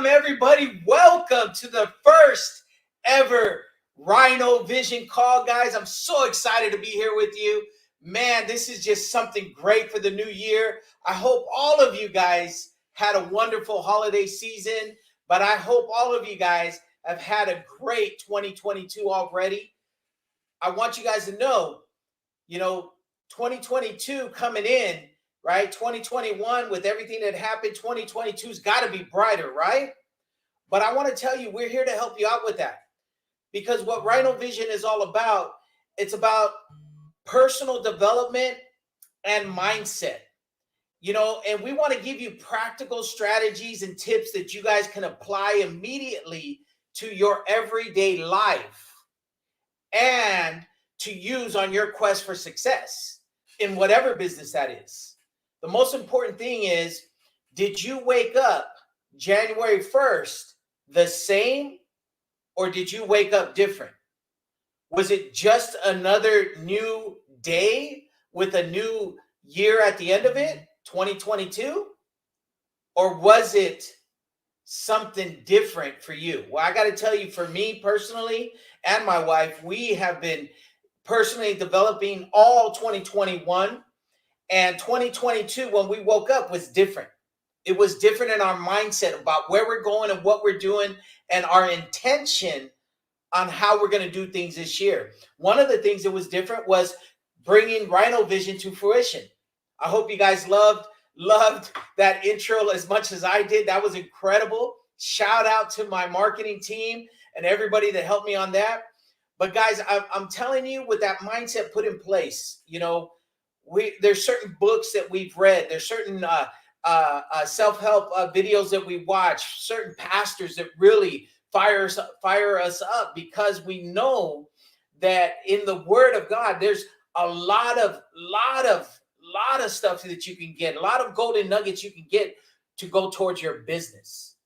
everybody. Welcome to the first ever Rhino Vision call, guys. I'm so excited to be here with you. Man, this is just something great for the new year. I hope all of you guys had a wonderful holiday season, but I hope all of you guys have had a great 2022 already. I want you guys to know, you know, 2022 coming in, right? 2021 with everything that happened, 2022's got to be brighter, right? But I want to tell you, we're here to help you out with that because what Rhino Vision is all about, it's about personal development and mindset. And we want to give you practical strategies and tips that you guys can apply immediately to your everyday life and to use on your quest for success in whatever business that is. The most important thing is, did you wake up January 1st the same, or did you wake up different? Was it just another new day with a new year at the end of it, 2022? Or was it something different for you? Well, I got to tell you, for me personally and my wife, we have been personally developing all 2021, and 2022, when we woke up, was different. It was different in our mindset about where we're going and what we're doing and our intention on how we're going to do things this year. One of the things that was different was bringing Rhino Vision to fruition. I hope you guys loved that intro as much as I did. That was incredible. Shout out to my marketing team and everybody that helped me on that. But guys, I'm telling you, with that mindset put in place, there's certain books that we've read. There's certain self-help videos that we watch, certain pastors that really fire us up, because we know that in the Word of God, there's a lot of stuff that you can get, a lot of golden nuggets you can get to go towards your business.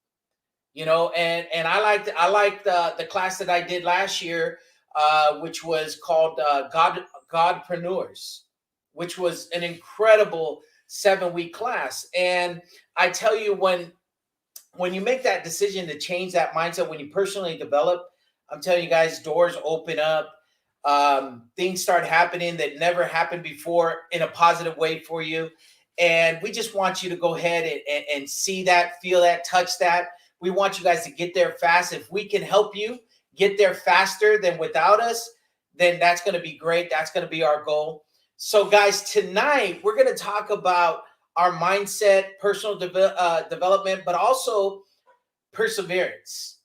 And I liked the class that I did last year, which was called Godpreneurs, which was an incredible 7-week class. And I tell you, when you make that decision to change that mindset, when you personally develop, I'm telling you guys, doors open up. Things start happening that never happened before in a positive way for you. And we just want you to go ahead and see that, feel that, touch that. We want you guys to get there fast. If we can help you get there faster than without us, then that's going to be great. That's going to be our goal. So guys, tonight we're going to talk about our mindset, personal development, but also perseverance,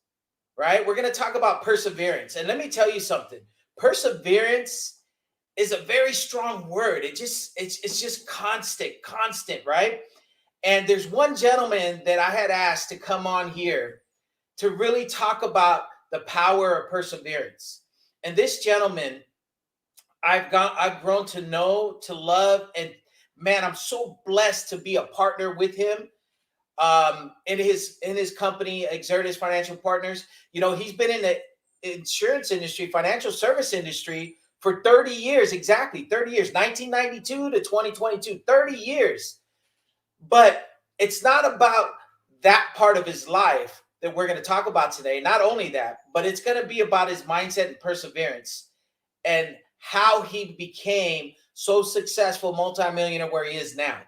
right? We're going to talk about perseverance. And let me tell you something. Perseverance is a very strong word. It's just constant, right? And there's one gentleman that I had asked to come on here to really talk about the power of perseverance. And this gentleman, I've grown to know, to love, and man, I'm so blessed to be a partner with him in his company, Exertus Financial Partners. He's been in the insurance industry, financial service industry for 30 years, exactly 30 years, 1992 to 2022, 30 years. But it's not about that part of his life that we're going to talk about today. Not only that, but it's going to be about his mindset and perseverance and how he became so successful multimillionaire where he is now.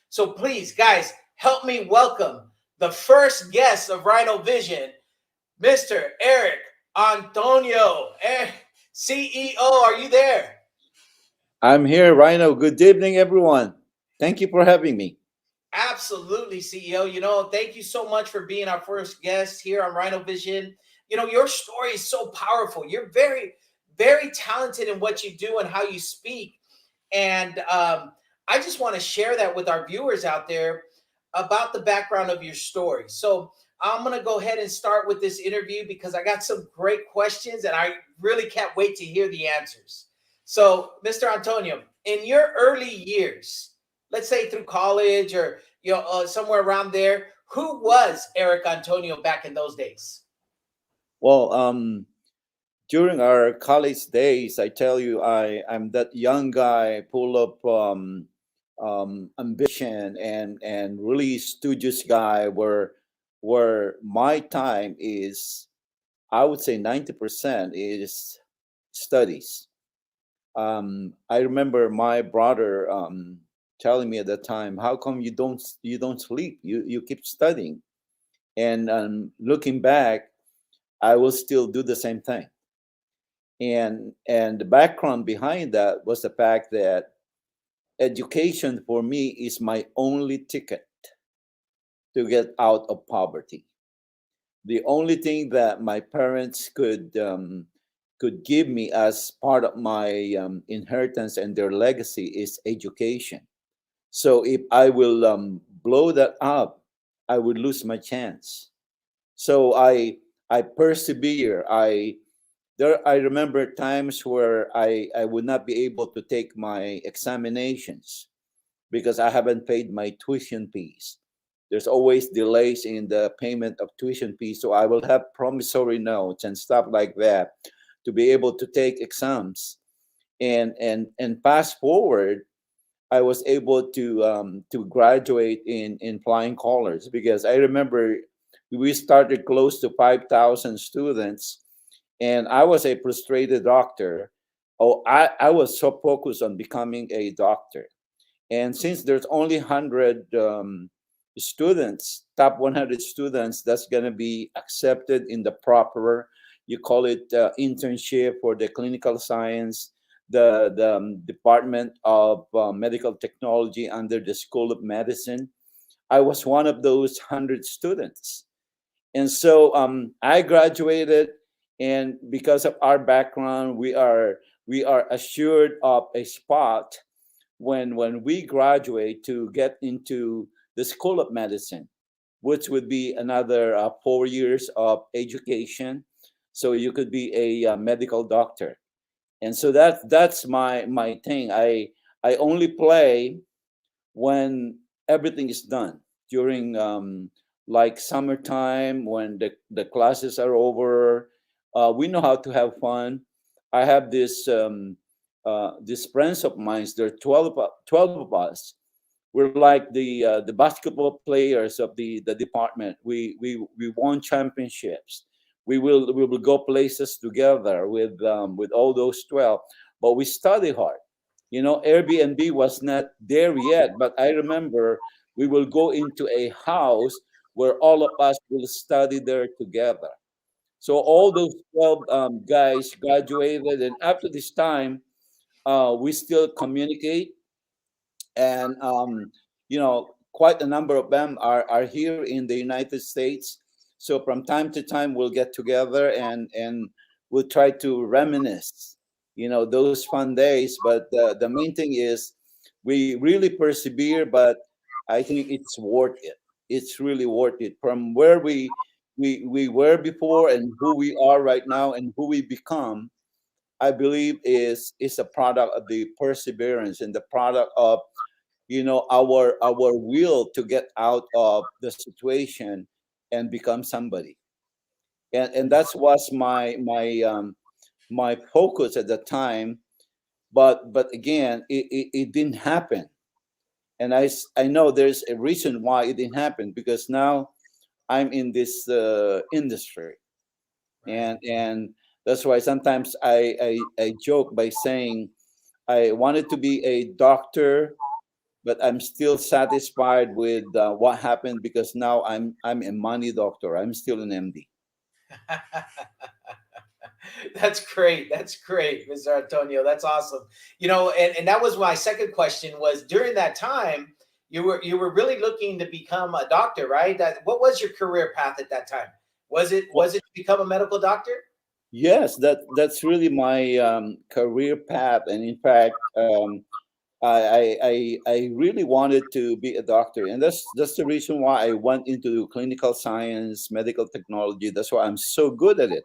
So please, guys, help me welcome the first guest of Rhino Vision, Mr. Eric Antonio, CEO. Are you there? I'm here, Rhino. Good evening, everyone. Thank you for having me. Absolutely, CEO. Thank you so much for being our first guest here on Rhino Vision. Your story is so powerful. You're very, very talented in what you do and how you speak. And I just want to share that with our viewers out there about the background of your story. So I'm going to go ahead and start with this interview because I got some great questions and I really can't wait to hear the answers. So, Mr. Antonio, in your early years, let's say through college or somewhere around there, who was Eric Antonio back in those days? Well, during our college days, I tell you, I'm that young guy full of ambition and really studious guy where where my time is, I would say 90% is studies. I remember my brother telling me at that time, "How come you don't sleep? You keep studying." And looking back, I will still do the same thing. And the background behind that was the fact that education for me is my only ticket to get out of poverty. The only thing that my parents could give me as part of my inheritance and their legacy is education. So if I will blow that up, I would lose my chance. So I persevere. I remember times where I would not be able to take my examinations because I haven't paid my tuition fees. There's always delays in the payment of tuition fees, so I will have promissory notes and stuff like that to be able to take exams. And fast forward, I was able to graduate in flying colors because I remember we started close to 5,000 students, and I was a frustrated doctor. Oh, I was so focused on becoming a doctor, and since there's only 100 students, top 100 students, that's going to be accepted in the proper, you call it internship for the clinical science, the Department of Medical Technology under the School of Medicine. I was one of those 100 students. And so I graduated, and because of our background, we are assured of a spot when we graduate to get into the School of Medicine, which would be another 4 years of education. So you could be a medical doctor, and so that's my thing. I only play when everything is done during like summertime when the classes are over. We know how to have fun. I have this friends of mine. There are 12 of us. We're like the basketball players of the department. We won championships. We will go places together with all those 12, but we study hard. Airbnb was not there yet, but I remember we will go into a house where all of us will study there together. So all those 12 guys graduated, and after this time, we still communicate, and quite a number of them are here in the United States. So from time to time we'll get together, and we'll try to reminisce those fun days. But the main thing is we really persevere, but I think it's worth it. It's really worth it from where we were before and who we are right now and who we become. I believe is a product of the perseverance and the product of our will to get out of the situation and become somebody. And that's was my focus at the time. But again, it didn't happen. And I know there's a reason why it didn't happen, because now I'm in this industry. Right. And that's why sometimes I joke by saying I wanted to be a doctor, but I'm still satisfied with what happened, because now I'm a money doctor. I'm still an MD. That's great. That's great, Mr. Antonio. That's awesome. And that was my second question was during that time, you were really looking to become a doctor, right? What was your career path at that time? Was it Well, was it to become a medical doctor? yes, that's really my career path, and in fact, I really wanted to be a doctor, and that's the reason why I went into clinical science, medical technology. That's why I'm so good at it.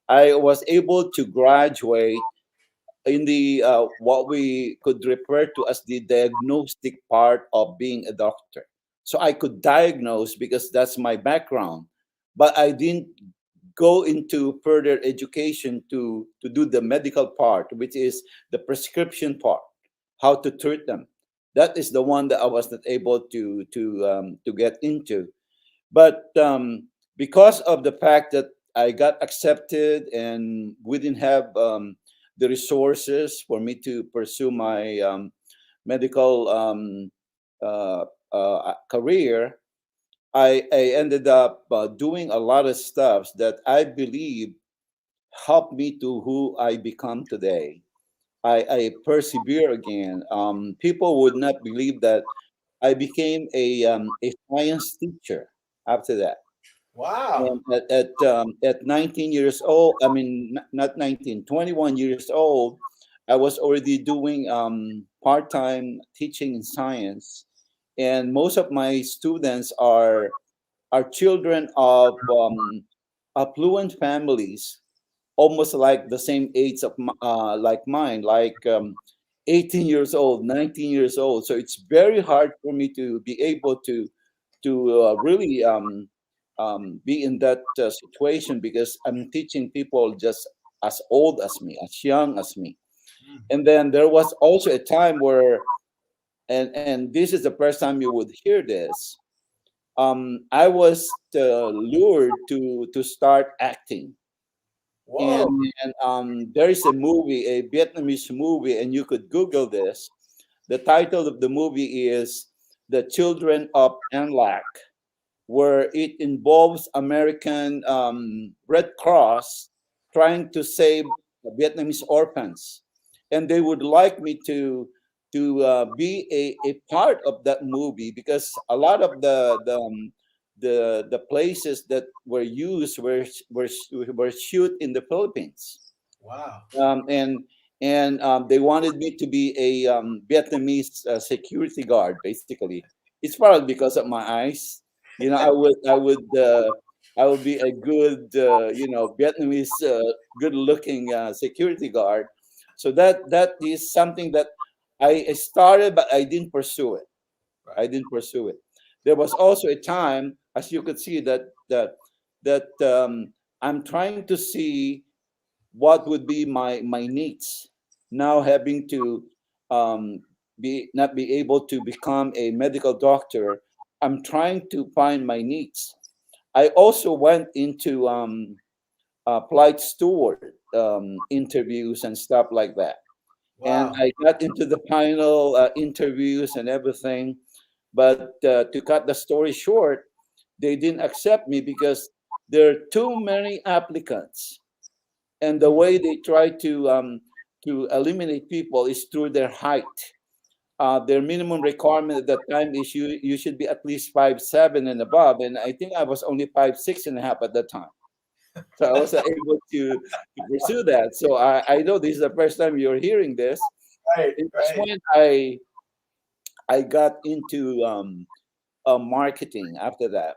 I was able to graduate in the what we could refer to as the diagnostic part of being a doctor. So I could diagnose because that's my background, but I didn't go into further education to do the medical part, which is the prescription part, how to treat them. That is the one that I was not able to get into. But because of the fact that I got accepted and we didn't have the resources for me to pursue my medical career, I ended up doing a lot of stuff that I believe helped me to who I become today. I persevere again. People would not believe that I became a science teacher after that. Wow. At 19 years old, I mean, not 19, 21 years old, I was already doing part-time teaching in science. And most of my students are children of affluent families, almost like the same age of like mine, like 18 years old, 19 years old. So it's very hard for me to be able to really be in that situation because I'm teaching people just as old as me, as young as me. And then there was also a time where, and this is the first time you would hear this. I was lured to start acting, and, Whoa. there is a movie, a Vietnamese movie, and you could Google this. The title of the movie is "The Children of An Lac," where it involves American Red Cross trying to save Vietnamese orphans, and they would like me to be a part of that movie because a lot of the places that were used were shoot in the Philippines, Wow. and they wanted me to be a Vietnamese security guard. Basically, it's probably because of my eyes. You know, I would be a good Vietnamese good looking security guard. So that is something that I started, but I didn't pursue it. I Right. didn't pursue it. There was also a time, as you could see, that I'm trying to see what would be my needs now, having to be not be able to become a medical doctor. I'm trying to find my needs. I also went into flight steward interviews and stuff like that, and Wow. I got into the final interviews and everything. But to cut the story short, they didn't accept me because there are too many applicants, and the way they try to eliminate people is through their height. Their minimum requirement at that time is you should be at least 5'7" and above, and I think I was only 5'6.5" at that time. So I was able to pursue that. So I know this is the first time you're hearing this. Right. And that's Right. when I got into marketing. After that,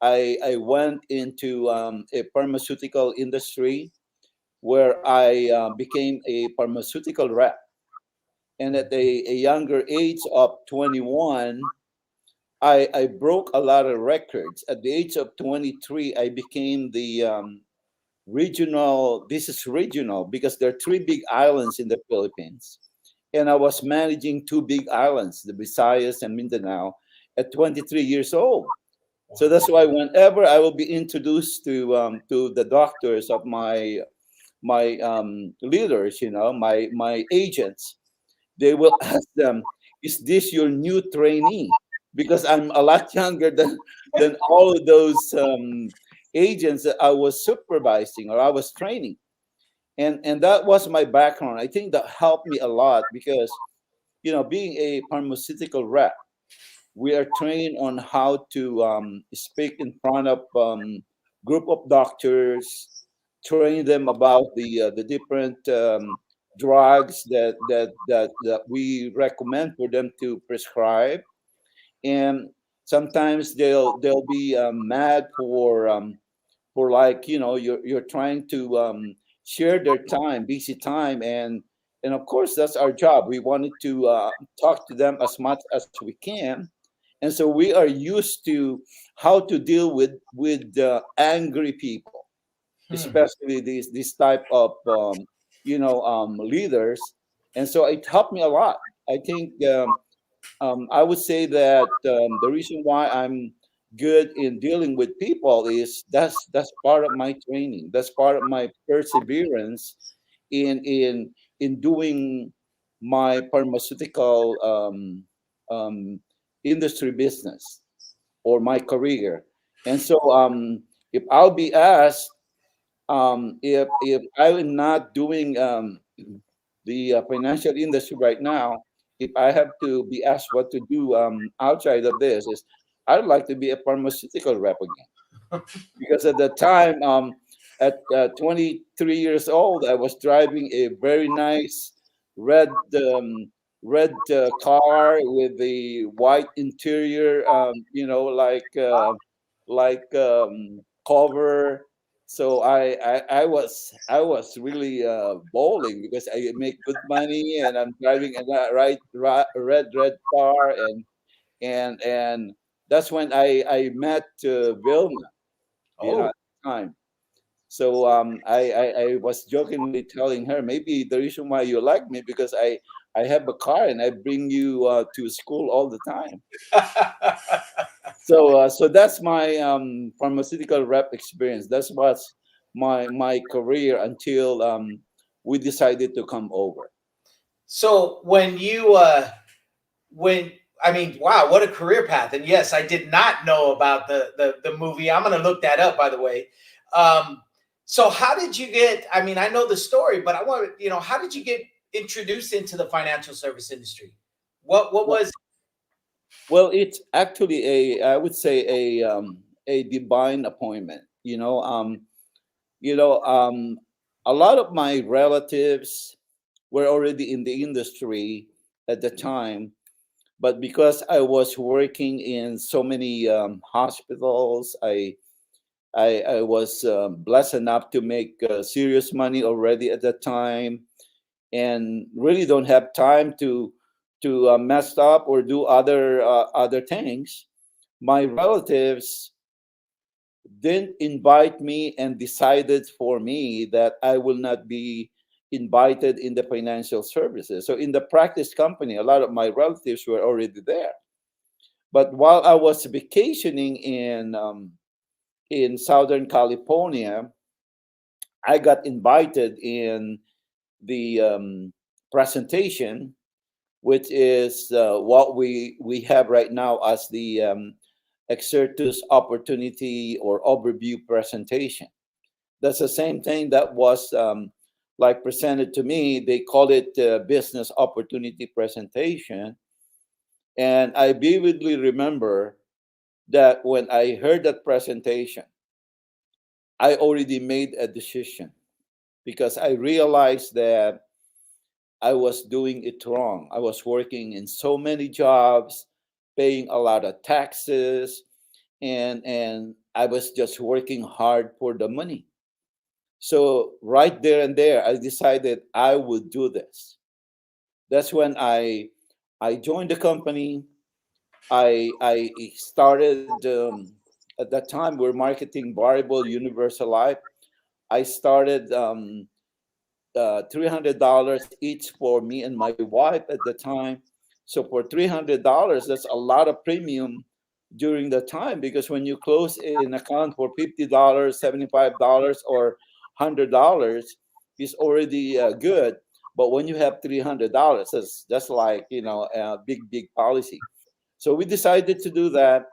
I went into a pharmaceutical industry where I became a pharmaceutical rep. And at a younger age of 21, I broke a lot of records. At the age of 23, I became the regional, this is regional because there are three big islands in the Philippines. And I was managing two big islands, the Visayas and Mindanao, at 23 years old. So that's why whenever I will be introduced to the doctors of my leaders, my agents, they will ask them, "Is this your new trainee?" Because I'm a lot younger than all of those agents that I was supervising or I was training, and that was my background. I think that helped me a lot because being a pharmaceutical rep, we are trained on how to speak in front of group of doctors, train them about the different drugs that we recommend for them to prescribe, and sometimes they'll be mad for, like, you're trying to share their time, busy time, and of course that's our job. We wanted to talk to them as much as we can, and so we are used to how to deal with angry people, Hmm. especially this type of leaders, and so it helped me a lot. I think I would say that the reason why good in dealing with people is that's part of my training. That's part of my perseverance in doing my pharmaceutical um, industry business or my career. And so, if I'll be asked, if I'm not doing the financial industry right now, if I have to be asked what to do outside of this, is I'd like to be a pharmaceutical rep again, because at the time, at 23 years old, I was driving a very nice red red car with the white interior, cover. So I was really bowling because I make good money and I'm driving a red car, and that's when I met Vilma, Oh, at the time. So I was jokingly telling her, maybe the reason why you like me because I have a car and I bring you to school all the time. So that's my pharmaceutical rep experience. That's what's my career until we decided to come over. so when I mean, wow, what a career path! And yes, I did not know about the movie. I'm going to look that up, by the way. Um, so how did you get? I mean, I know the story, but I want to, how did you get introduced into the financial service industry? What Well, was? well, it's actually I would say a divine appointment. You know, a lot of my relatives were already in the industry at the time, but because I was working in so many hospitals, I was blessed enough to make serious money already at that time, and really don't have time to mess up or do other things. My relatives didn't invite me and decided for me that I will not be invited in the financial services. So in the practice company, a lot of my relatives were already there. But while I was vacationing in Southern California, I got invited in the presentation, which is what we have right now as the Exertus opportunity or overview presentation. That's the same thing that was like presented to me. They call it business opportunity presentation. And I vividly remember that when I heard that presentation, I already made a decision because I realized that I was doing it wrong. I was working in so many jobs, paying a lot of taxes, and I was just working hard for the money. So right there and there, I decided I would do this. That's when I joined the company. I started at that time we're marketing variable universal life. I started $300 each for me and my wife at the time. So for $300, that's a lot of premium during the time, because when you close an account for $50, $75, or $100 is already good. But when you have $300, that's like a big policy. So we decided to do that.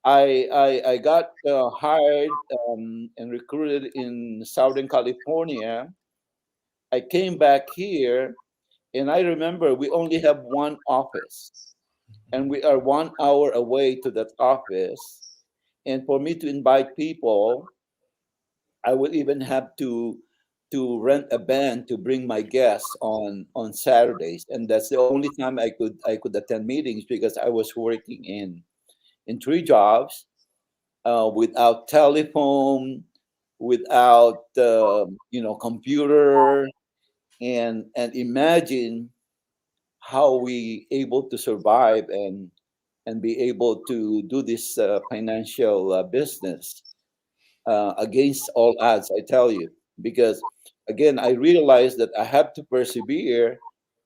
I got hired and recruited in Southern California. I came back here, and I remember we only have one office, and we are 1 hour away to that office. And for me to invite people, I would even have to rent a band to bring my guests on Saturdays, and that's the only time I could attend meetings because I was working in three jobs, without telephone, without computer, and imagine how we able to survive and be able to do this financial business against all odds, I tell you. Because again, I realized that I have to persevere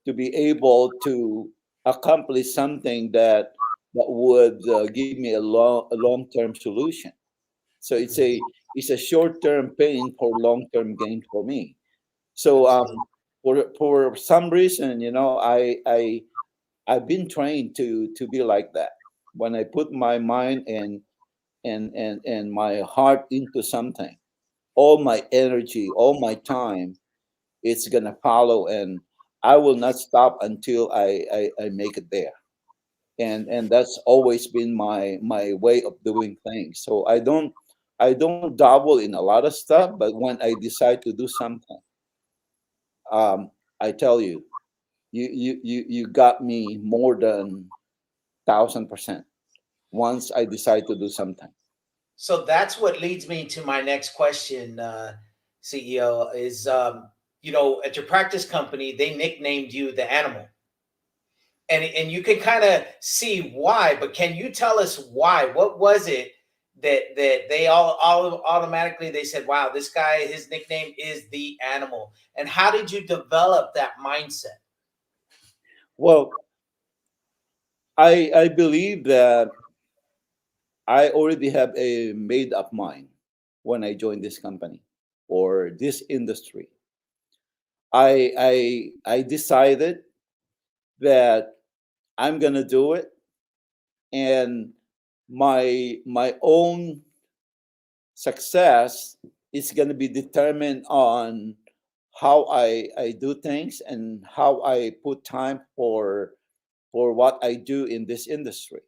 to be able to accomplish something that that would give me a long term solution. So it's a short term pain for long term gain for me. So Absolutely. for some reason, I've been trained to be like that. When I put my mind and my heart into something, all my energy, all my time, it's gonna follow, and I will not stop until I make it there. And that's always been my way of doing things. So I don't dabble in a lot of stuff, but when I decide to do something, um, I tell you, you got me more than 1,000% once I decide to do something. So that's what leads me to my next question, CEO. Is at your practice company, they nicknamed you the animal, and you can kind of see why. But can you tell us why? What was it that they all automatically they said, "Wow, this guy, his nickname is the animal." And how did you develop that mindset? Well, I believe that I already have a made up mind when I joined this company or this industry. I decided that I'm gonna do it, and my own success is gonna be determined on how I do things and how I put time for what I do in this industry.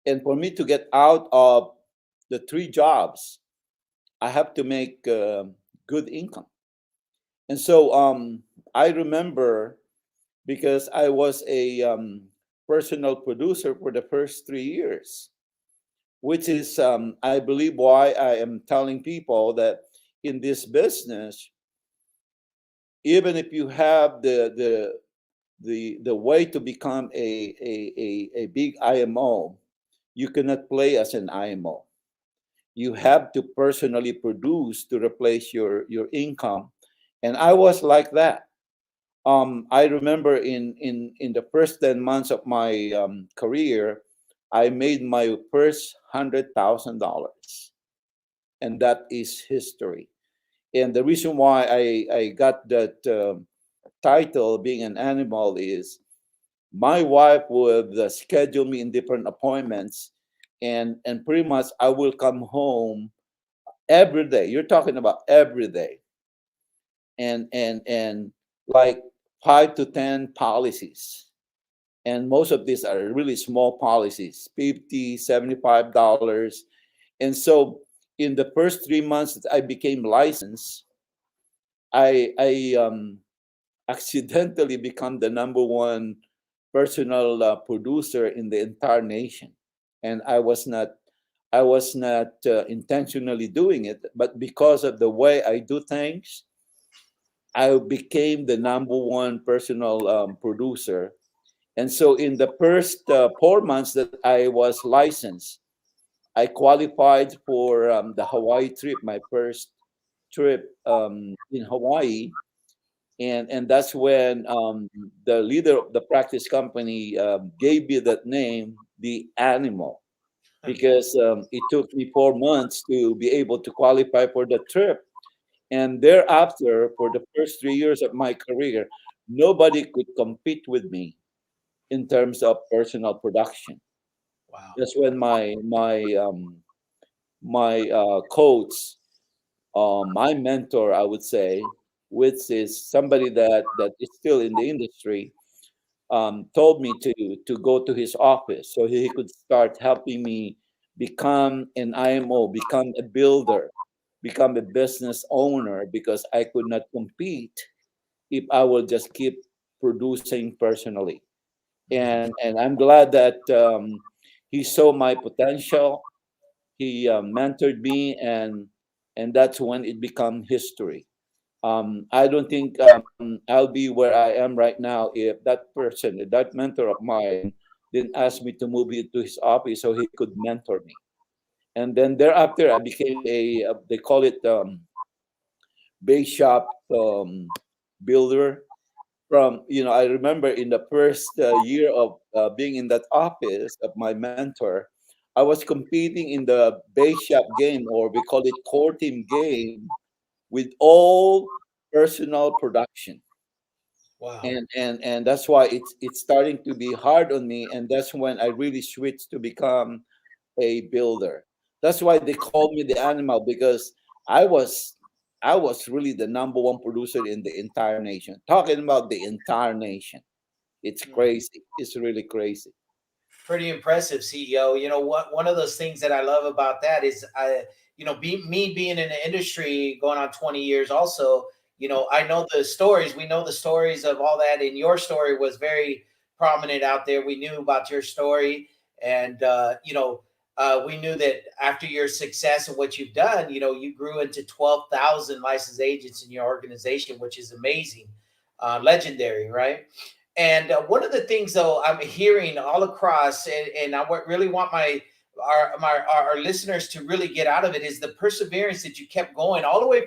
And for me to get out of the three jobs, I have to make good income. And so I remember, because I was a personal producer for the first 3 years, which is, I believe, why I am telling people that in this business, even if you have the way to become a big IMO, you cannot play as an IMO. You have to personally produce to replace your income. And I was like that. I remember in the first 10 months of my career, I made my first $100,000, and that is history. And the reason why I got that title, being an animal, is my wife would schedule me in different appointments, and pretty much I will come home every day. You're talking about every day, and like 5 to 10 policies, and most of these are really small policies, 50, $75. And so in the first 3 months that I became licensed, I accidentally become the number one personal producer in the entire nation. And I was not intentionally doing it, but because of the way I do things, I became the number one personal producer. And so in the first 4 months that I was licensed, I qualified for the Hawaii trip, my first trip in Hawaii. And that's when the leader of the practice company gave me that name, the animal, because it took me 4 months to be able to qualify for the trip. And thereafter, for the first 3 years of my career, nobody could compete with me in terms of personal production. Wow. That's when my coach, my mentor, I would say, which is somebody that is still in the industry, told me to go to his office so he could start helping me become an IMO, become a builder, become a business owner, because I could not compete if I will just keep producing personally. And I'm glad that he saw my potential. He mentored me, and that's when it become history. I don't think I'll be where I am right now if that person, that mentor of mine, didn't ask me to move into his office so he could mentor me. And then thereafter, I became they call it base shop builder. from, I remember in the first year of being in that office of my mentor, I was competing in the base shop game, or we call it core team game, with all personal production. Wow. And that's why it's starting to be hard on me, and that's when I really switched to become a builder. That's why they called me the animal, because i was I was really the number one producer in the entire nation. Talking about the entire nation, it's Hmm. crazy. It's really crazy. Pretty impressive, CEO. You know what? One of those things that I love about that is me being in the industry going on 20 years. Also, I know the stories. We know the stories of all that, and your story was very prominent out there. We knew about your story, and we knew that after your success and what you've done, you grew into 12,000 licensed agents in your organization, which is amazing, legendary, right? And one of the things, though, I'm hearing all across, and really want our listeners to really get out of it, is the perseverance that you kept going all the way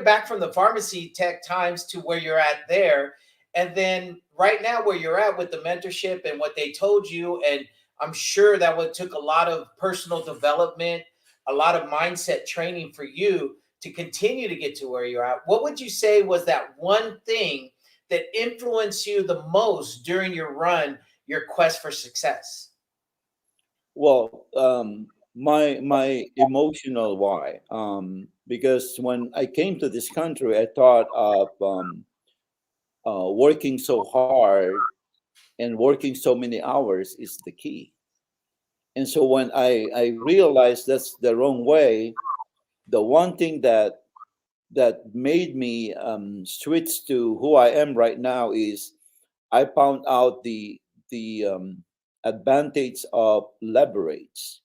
back from the pharmacy tech times to where you're at there, and then right now where you're at with the mentorship and what they told you. And I'm sure that what took a lot of personal development, a lot of mindset training for you to continue to get to where you're at. What would you say was that one thing that influenced you the most during your run, your quest for success? Well, my emotional why, because when I came to this country, I thought of working so hard and working so many hours is the key. And so when I realized that's the wrong way, the one thing that made me switch to who I am right now is I found out the advantage of leverage.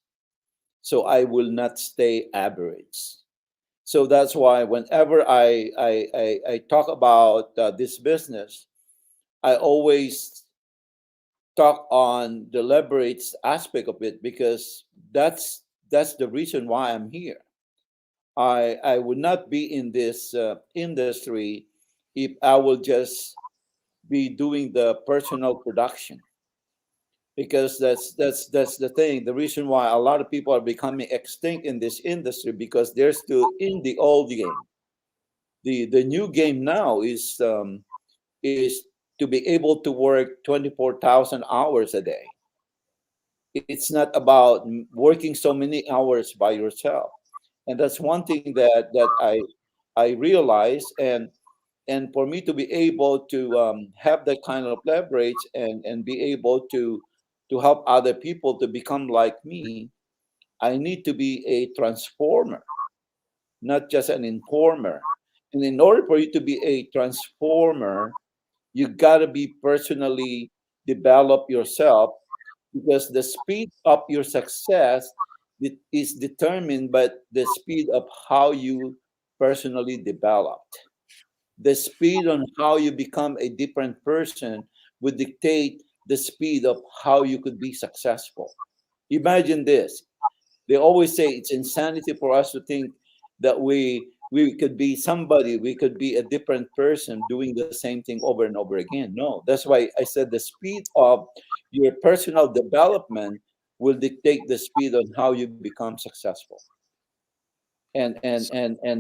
So I will not stay average. So that's why whenever I talk about this business, I always talk on the leverage aspect of it, because that's the reason why I'm here. I would not be in this industry if I will just be doing the personal production, because that's the thing. The reason why a lot of people are becoming extinct in this industry, because they're still in the old game. The new game now is to be able to work 24,000 hours a day. It's not about working so many hours by yourself. And that's one thing that I realized. And for me to be able to have that kind of leverage, and be able to help other people to become like me, I need to be a transformer, not just an informer. And in order for you to be a transformer, you got to be personally develop yourself, because the speed of your success is determined by the speed of how you personally developed. The speed on how you become a different person would dictate the speed of how you could be successful. Imagine this. They always say it's insanity for us to think that we could be somebody, we could be a different person doing the same thing over and over again. No, that's why I said the speed of your personal development will dictate the speed on how you become successful. And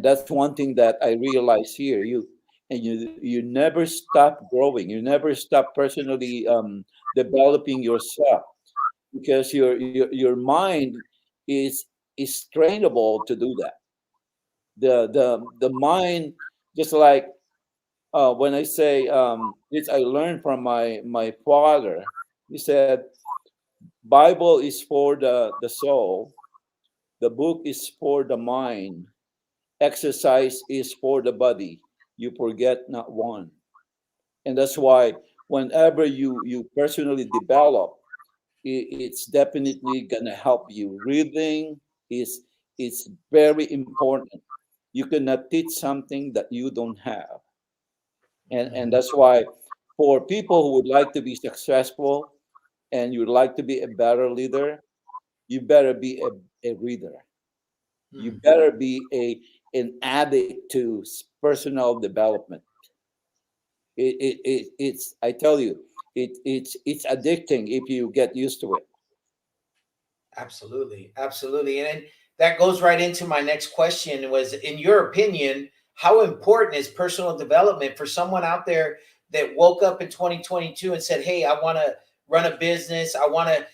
that's one thing that I realize here. You never stop growing. You never stop personally developing yourself, because your mind is is trainable to do that. The mind, just like when I say this, I learned from my father. He said, Bible is for the soul, the book is for the mind, exercise is for the body, you forget not one. And that's why whenever you personally develop, it's definitely gonna help you. Reading is very important. You cannot teach something that you don't have. And Mhm. that's why, for people who would like to be successful and you would like to be a better leader, you better be a reader. You Hmm. better be an addict to personal development. It's, I tell you, it's addicting if you get used to it. Absolutely, absolutely, and that goes right into my next question. Was, in your opinion, how important is personal development for someone out there that woke up in 2022 and said, "Hey, I want to run a business. I want to,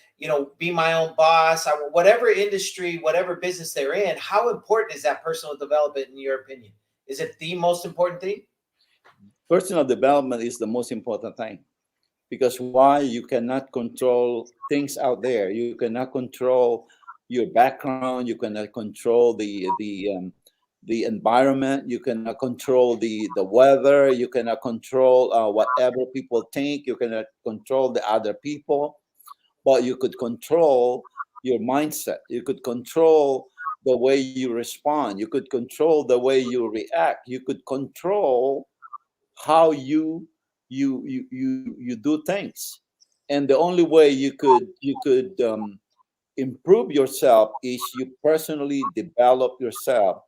be my own boss. Whatever industry, whatever business they're in. How important is that personal development in your opinion? Is it the most important thing?" Personal development is the most important thing, because why? You cannot control things out there. You cannot control your background. You cannot control the environment. You cannot control the weather. You cannot control whatever people think. You cannot control the other people, but you could control your mindset. You could control the way you respond. You could control the way you react. You could control how you do things. And the only way you could improve yourself is you personally develop yourself.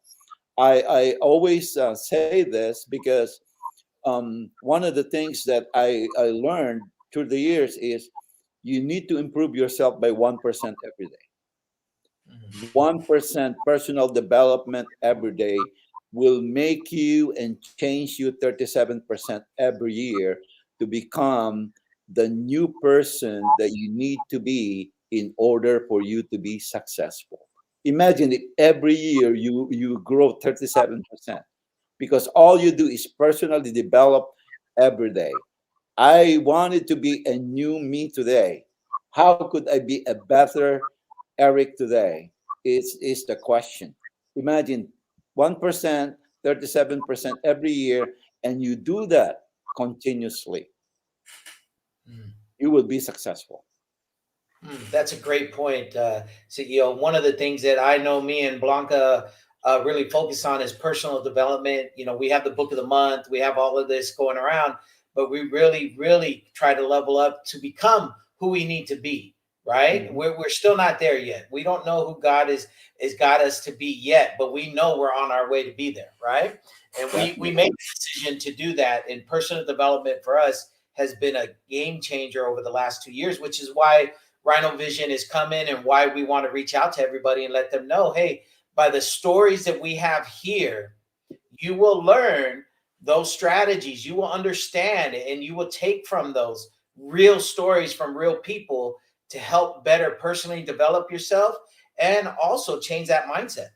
I always say this because one of the things that I learned through the years is you need to improve yourself by 1% every day. Mhm. 1% personal development every day will make you and change you 37% every year to become the new person that you need to be in order for you to be successful. Imagine if every year you grow 37%, because all you do is personally develop every day. I wanted to be a new me today. How could I be a better Eric today? Is the question. Imagine 1%, 37% every year, and you do that continuously, Mhm. you will be successful. That's a great point, CEO. One of the things that I know me and Blanca really focus on is personal development. We have the book of the month, we have all of this going around, but we really, really try to level up to become who we need to be. Right? Mhm. We're still not there yet. We don't know who God is got us to be yet, but we know we're on our way to be there. Right? And we Definitely. make the decision to do that. And personal development for us has been a game changer over the last 2 years, which is why Rhino Vision is coming and why we want to reach out to everybody and let them know, hey, by the stories that we have here, you will learn those strategies. You will understand and you will take from those real stories from real people to help better personally develop yourself and also change that mindset.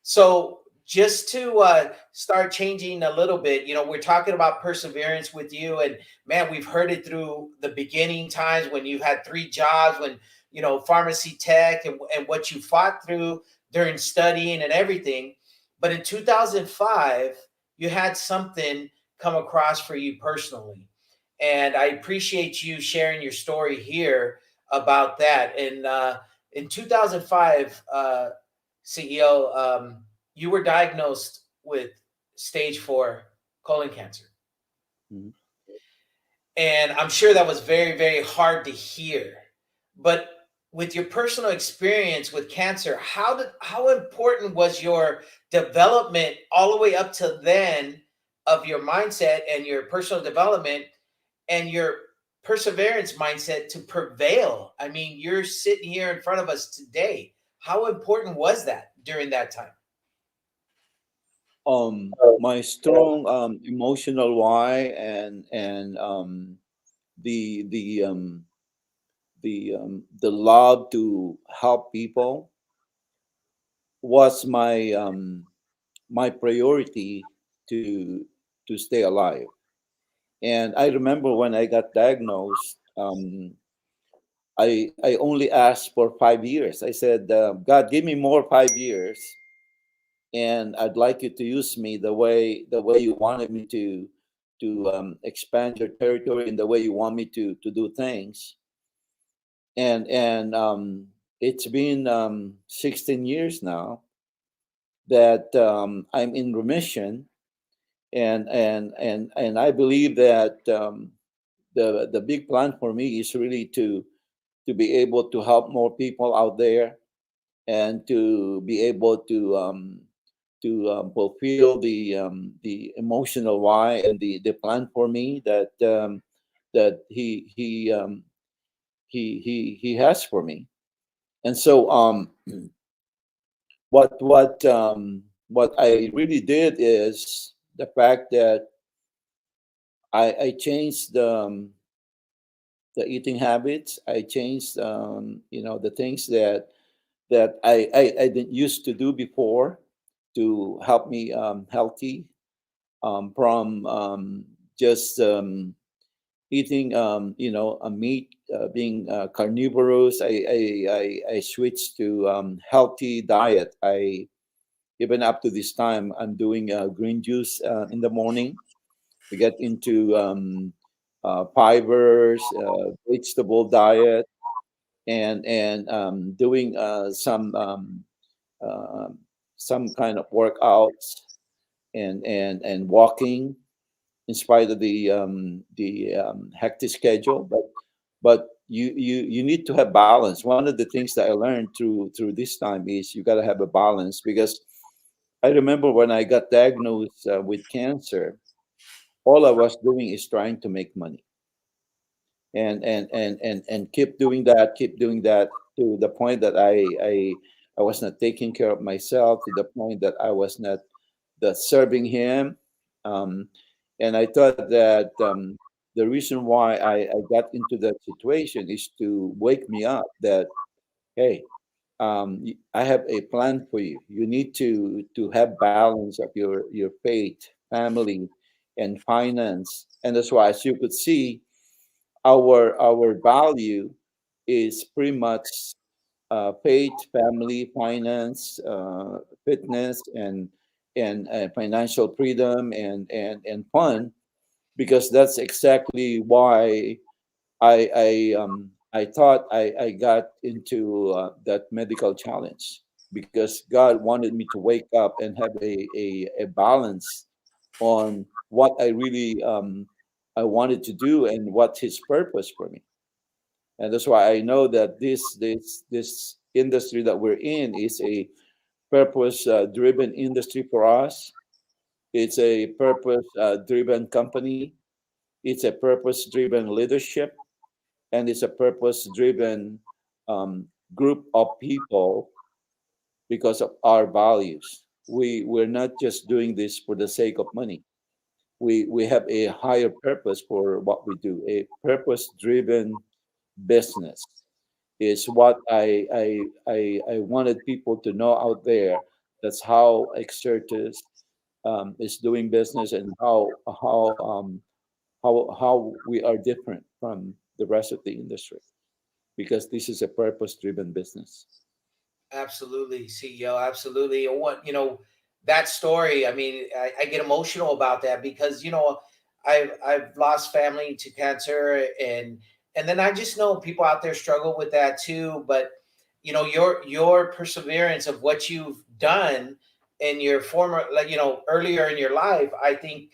So just to start changing a little bit, we're talking about perseverance with you, and man, we've heard it through the beginning times when you had 3 jobs, when pharmacy tech, and what you fought through during studying and everything. But in 2005, you had something come across for you personally, and I appreciate you sharing your story here about that. And in 2005. CEO, you were diagnosed with stage 4 colon cancer. Mhm. And I'm sure that was very, very hard to hear. But with your personal experience with cancer, how important was your development all the way up to then of your mindset and your personal development and your perseverance mindset to prevail? I mean, you're sitting here in front of us today. How important was that during that time? My strong emotional why and the the love to help people was my priority to stay alive. And I remember when I got diagnosed, I only asked for 5 years. I said, God, give me more 5 years, and I'd like you to use me the way you wanted me to expand your territory and the way you want me to do things. And it's been 16 years now that I'm in remission, and I believe that the big plan for me is really to be able to help more people out there, and to be able to fulfill the emotional why and the plan for me that he has for me. And so what I really did is the fact that I changed the eating habits. I changed the things that I didn't used to do before to help me healthy from just eating a meat, being carnivorous. I switched to healthy diet. I even up to this time I'm doing green juice in the morning to get into fibers, vegetable diet, and doing uh, some kind of workouts and walking in spite of the hectic schedule. But you need to have balance. One of the things that I learned through this time is you got to have a balance, because I remember when I got diagnosed with cancer, all I was doing is trying to make money and keep doing that to the point that I was not taking care of myself, to the point that I was not that serving him. um, and I thought that the reason why I got into that situation is to wake me up that, hey, I have a plan for you. You need to have balance of your faith, family, and finance. And that's why, as you could see, our value is pretty much faith, family, finance, fitness, and financial freedom and fun, because that's exactly why I thought I got into that medical challenge, because God wanted me to wake up and have a balance on what I wanted to do and what His purpose for me. And that's why I know that this industry that we're in is a purpose driven industry for us. It's a purpose driven company. It's a purpose driven leadership, and it's a purpose driven group of people because of our values. We're not just doing this for the sake of money. We have a higher purpose for what we do. A purpose driven business is what I wanted people to know out there. That's how Exertus is doing business, and how we are different from the rest of the industry, because this is a purpose driven business. Absolutely, CEO. Absolutely. And what that story. I mean, I get emotional about that because I've lost family to cancer, and then I just know people out there struggle with that too. But your perseverance of what you've done in your former, like earlier in your life, I think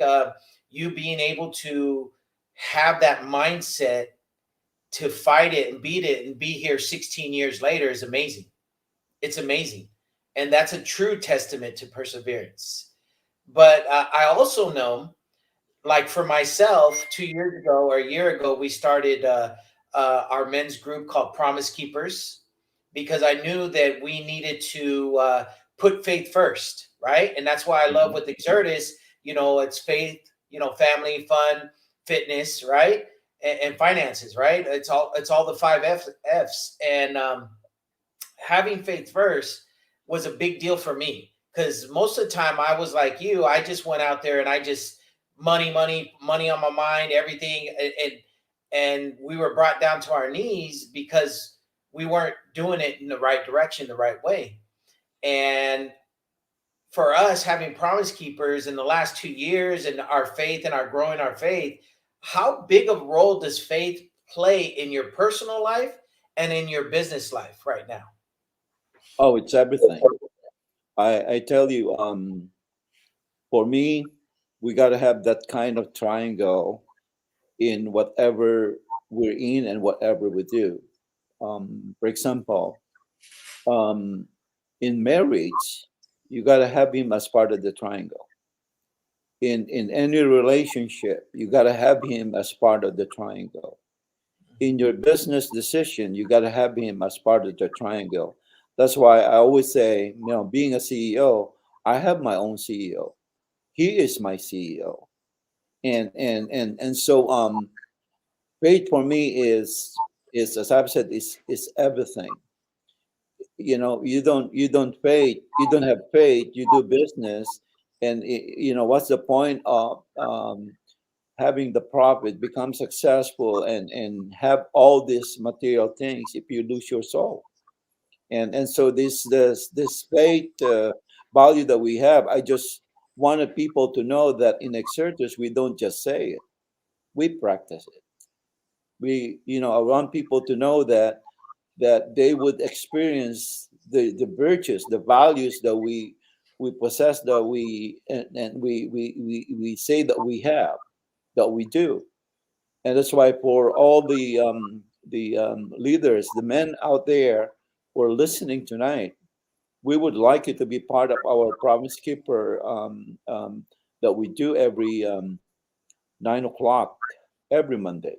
you being able to have that mindset to fight it and beat it and be here 16 years later is amazing. It's amazing. And that's a true testament to perseverance. But I also know, like for myself, 2 years ago or a year ago, we started our men's group called Promise Keepers, because I knew that we needed to put faith first, right? And that's why I love Mhm. with Exertis, it's faith, family, fun, fitness, right? And finances, right? It's all the five F's. And having faith first was a big deal for me, because most of the time I was like you. I just went out there and I just money, money, money on my mind, everything, and we were brought down to our knees because we weren't doing it in the right direction, the right way. And for us, having Promise Keepers in the last 2 years and our faith and our growing our faith, how big of a role does faith play in your personal life and in your business life right now? Oh, it's everything. I tell you, for me, we got to have that kind of triangle in whatever we're in and whatever we do. For example, um, in marriage. You got to have him as part of the triangle. In any relationship, you got to have him as part of the triangle. In your business decision, you got to have him as part of the triangle. That's why I always say, being a CEO, I have my own CEO. He is my CEO. And so faith for me is, as I've said, is everything. You don't have faith, you do business, and what's the point of having the profit, become successful, and have all these material things if you lose your soul? And so this faith value that we have, I just wanted people to know that in Exertus we don't just say it, we practice it. I want people to know that they would experience the virtues, the values that we possess, that we say that we have, that we do. And that's why for all the leaders, the men out there who are listening tonight, we would like you to be part of our promise keeper that we do every 9 o'clock every Monday.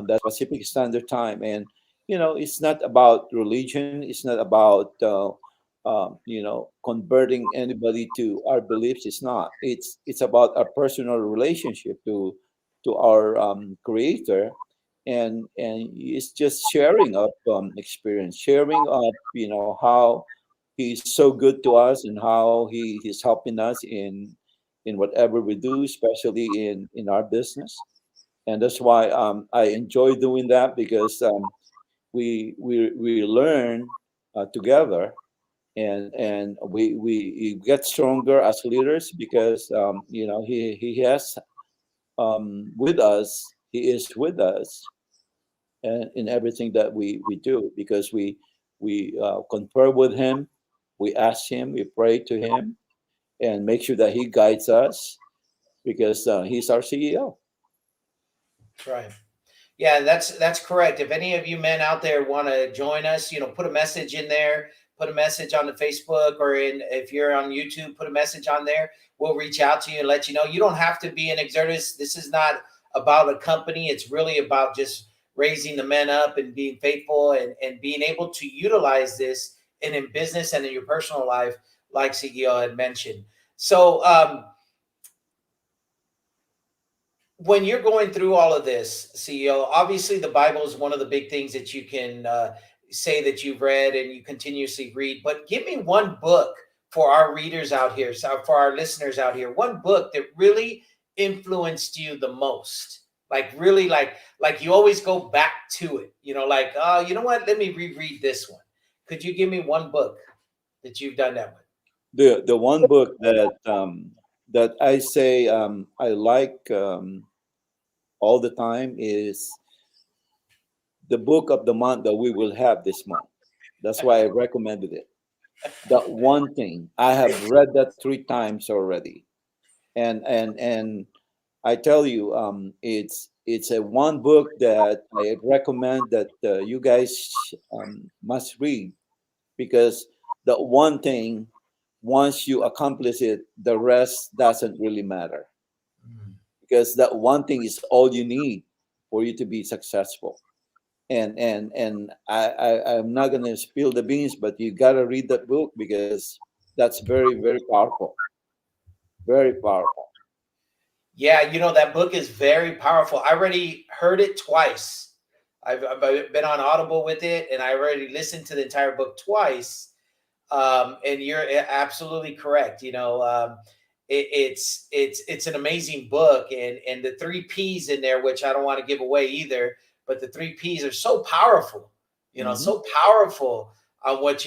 That's Pacific Standard Time. And it's not about religion. It's not about converting anybody to our beliefs. It's not. It's about our personal relationship to our Creator, and it's just sharing of experience, sharing of how He's so good to us, and how He's helping us in whatever we do, especially in our business. And that's why I enjoy doing that, because we learn together, and we get stronger as leaders, because he has with us, he is with us, and in everything that we do, because we confer with him, we ask him, we pray to him, and make sure that he guides us, because he's our CEO. Right. Yeah, that's correct. If any of you men out there want to join us, put a message in there, put a message on the Facebook, or if you're on YouTube, put a message on there. We'll reach out to you and let you know. You don't have to be an Exertus. This is not about a company. It's really about just raising the men up and being faithful, and being able to utilize this in business and in your personal life, like CEO had mentioned. So when you're going through all of this, CEO, obviously the Bible is one of the big things that you can say that you've read and you continuously read. But give me one book for our readers out here, so for our listeners out here, one book that really influenced you the most. Like really, like you always go back to it. Like, oh, you know what? Let me reread this one. Could you give me one book that you've done that with? The one book that I say I like all the time is the book of the month that we will have this month. That's why I recommended it. That one thing, I have read that 3 times already, and I tell you, it's a one book that I recommend that you guys must read, because the one thing, once you accomplish it, the rest doesn't really matter, Mm. because that one thing is all you need for you to be successful. And I'm not gonna spill the beans, but you gotta read that book, because that's very, very powerful, very powerful. Yeah, that book is very powerful. I already heard it twice. I've been on Audible with it, and I already listened to the entire book twice. And you're absolutely correct. It's an amazing book, and the three P's in there, which I don't want to give away either, but the three P's are so powerful. Hmm. So powerful on what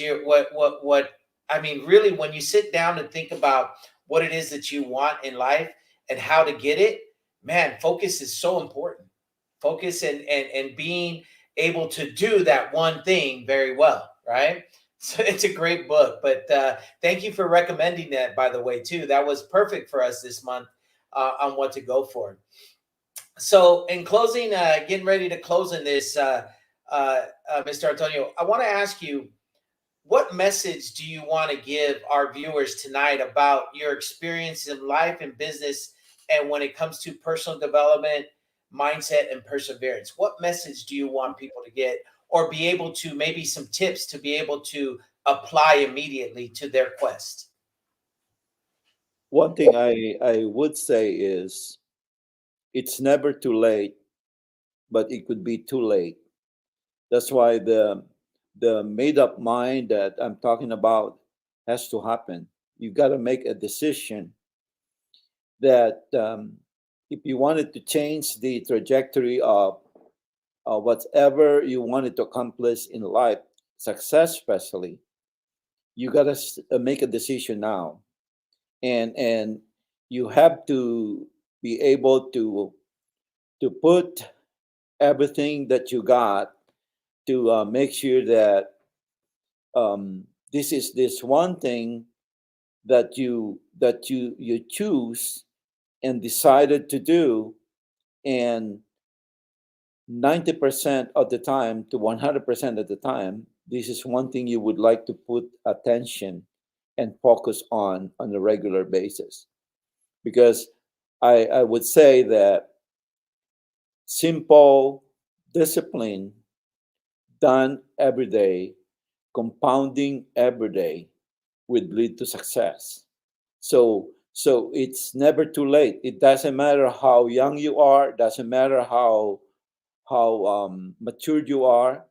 I mean. Really, when you sit down and think about what it is that you want in life and how to get it, man, focus is so important. Focus and being able to do that one thing very well, right? So it's a great book. But thank you for recommending that, by the way, too. That was perfect for us this month on what to go for. So, in closing, getting ready to close in this, Mr. Antonio, I want to ask you, what message do you want to give our viewers tonight about your experience in life and business, and when it comes to personal development, mindset, and perseverance? What message do you want people to get, or be able to, maybe some tips to be able to apply immediately to their quest? One thing I would say is it's never too late, but it could be too late. That's why the made up mind that I'm talking about has to happen. You got to make a decision that if you wanted to change the trajectory of whatever you wanted to accomplish in life, success especially, you got to make a decision now, and you have to be able to put everything that you got to make sure that this is this one thing that you choose and decided to do, and 90% of the time to 100% of the time, this is one thing you would like to put attention and focus on a regular basis. Because I would say that simple discipline done every day, compounding every day, would lead to success. So it's never too late. It doesn't matter how young you are, doesn't matter how matured you are.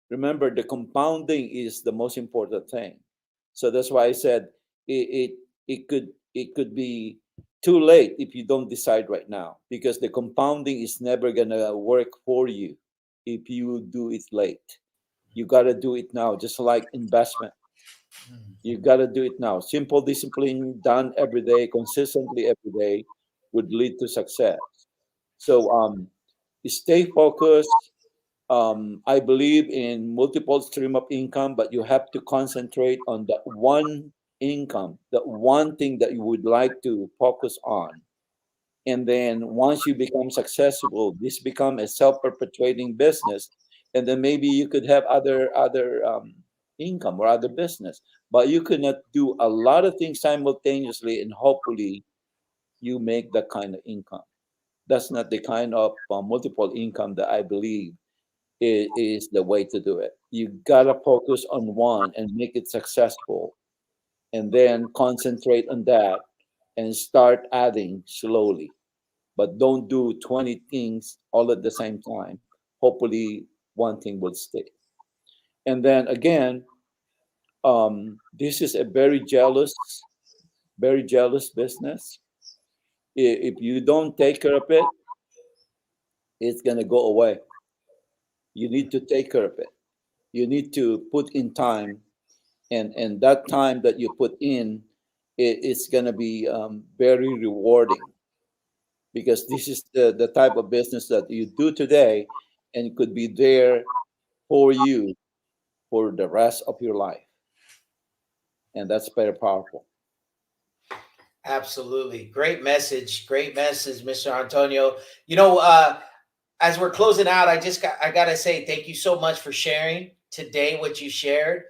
Remember, the compounding is the most important thing. So that's why I said it it could be too late if you don't decide right now, because the compounding is never gonna work for you if you do it late. You gotta do it now, just like investment. You gotta do it now. Simple discipline done every day, consistently every day, would lead to success. So stay focused. I believe in multiple stream of income, but you have to concentrate on that one income, that one thing that you would like to focus on. And then once you become successful, this become a self-perpetuating business, and then maybe you could have other income or other business, but you could not do a lot of things simultaneously, and hopefully you make that kind of income. That's not the kind of multiple income that I believe is the way to do it. You gotta focus on one and make it successful, and then concentrate on that and start adding slowly. But don't do 20 things all at the same time. Hopefully, one thing will stick. And then again, this is a very jealous business. If you don't take care of it, it's gonna go away. You need to take care of it. You need to put in time, and that time that you put in, it's gonna be very rewarding, because this is the type of business that you do today and could be there for you for the rest of your life. And that's very powerful. Absolutely. Great message, Mr. Antonio. As we're closing out, I gotta say thank you so much for sharing today what you shared.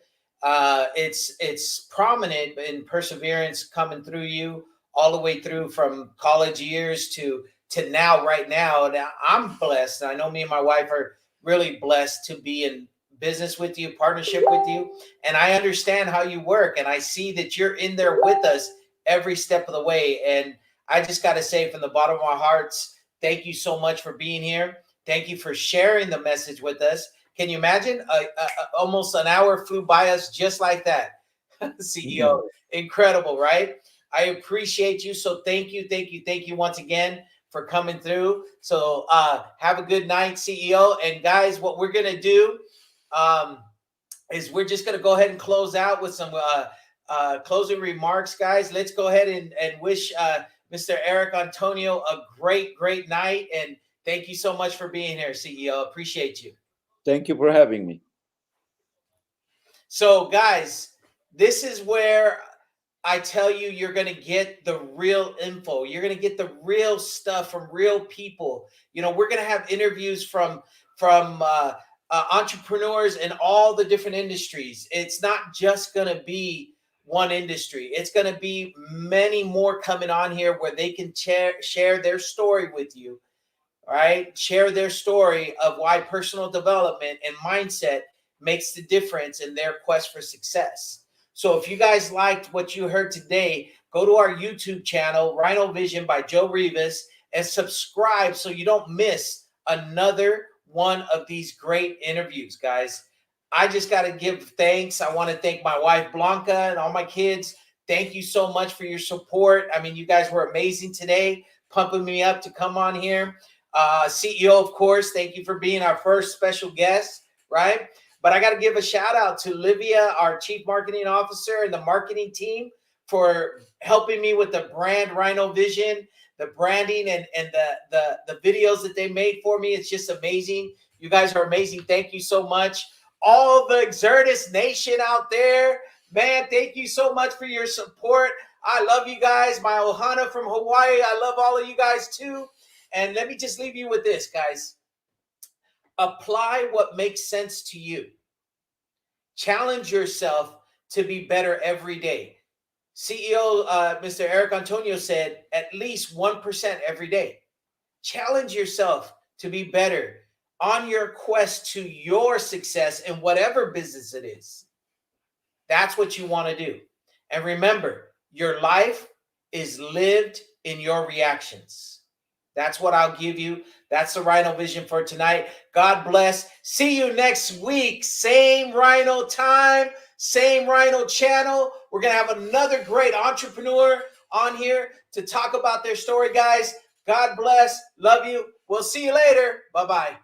It's prominent in perseverance coming through you all the way through from college years to now, right now. And I'm blessed. I know me and my wife are really blessed to be in business with you, partnership with you, and I understand how you work, and I see that you're in there with us every step of the way. And I just got to say, from the bottom of my hearts, thank you so much for being here. Thank you for sharing the message with us. Can you imagine almost an hour flew by us just like that? CEO, incredible, right? I appreciate you. So thank you once again for coming through. So have a good night, CEO. And guys, what we're gonna do um, is we're just gonna go ahead and close out with some closing remarks, guys. Let's go ahead and wish Mr. Eric Antonio a great night. And thank you so much for being here, CEO. Appreciate you. Thank you for having me. So, guys, this is where I tell you, you're going to get the real info. You're going to get the real stuff from real people. We're going to have interviews from entrepreneurs in all the different industries. It's not just going to be one industry. It's going to be many more coming on here where they can share their story with you, right? Share their story of why personal development and mindset makes the difference in their quest for success. So if you guys liked what you heard today, go to our YouTube channel, Rhino Vision by Joe Rivas, and subscribe so you don't miss another one of these great interviews, guys. I just got to give thanks. I want to thank my wife, Blanca, and all my kids. Thank you so much for your support. I mean, you guys were amazing today, pumping me up to come on here. CEO, of course, thank you for being our first special guest, right? But I got to give a shout out to Livia, our chief marketing officer, and the marketing team for helping me with the brand Rhino Vision, the branding and the videos that they made for me. It's just amazing. You guys are amazing. Thank you so much. All the Exertus Nation out there, man, thank you so much for your support. I love you guys. My Ohana from Hawaii, I love all of you guys too. And let me just leave you with this, guys. Apply what makes sense to you. Challenge yourself to be better every day. CEO Mr. Eric Antonio said at least 1% every day. Challenge yourself to be better on your quest to your success in whatever business it is. That's what you want to do. And remember, your life is lived in your reactions. That's what I'll give you. That's the Rhino Vision for tonight. God bless. See you next week. Same Rhino time, same Rhino channel. We're going to have another great entrepreneur on here to talk about their story, guys. God bless. Love you. We'll see you later. Bye-bye.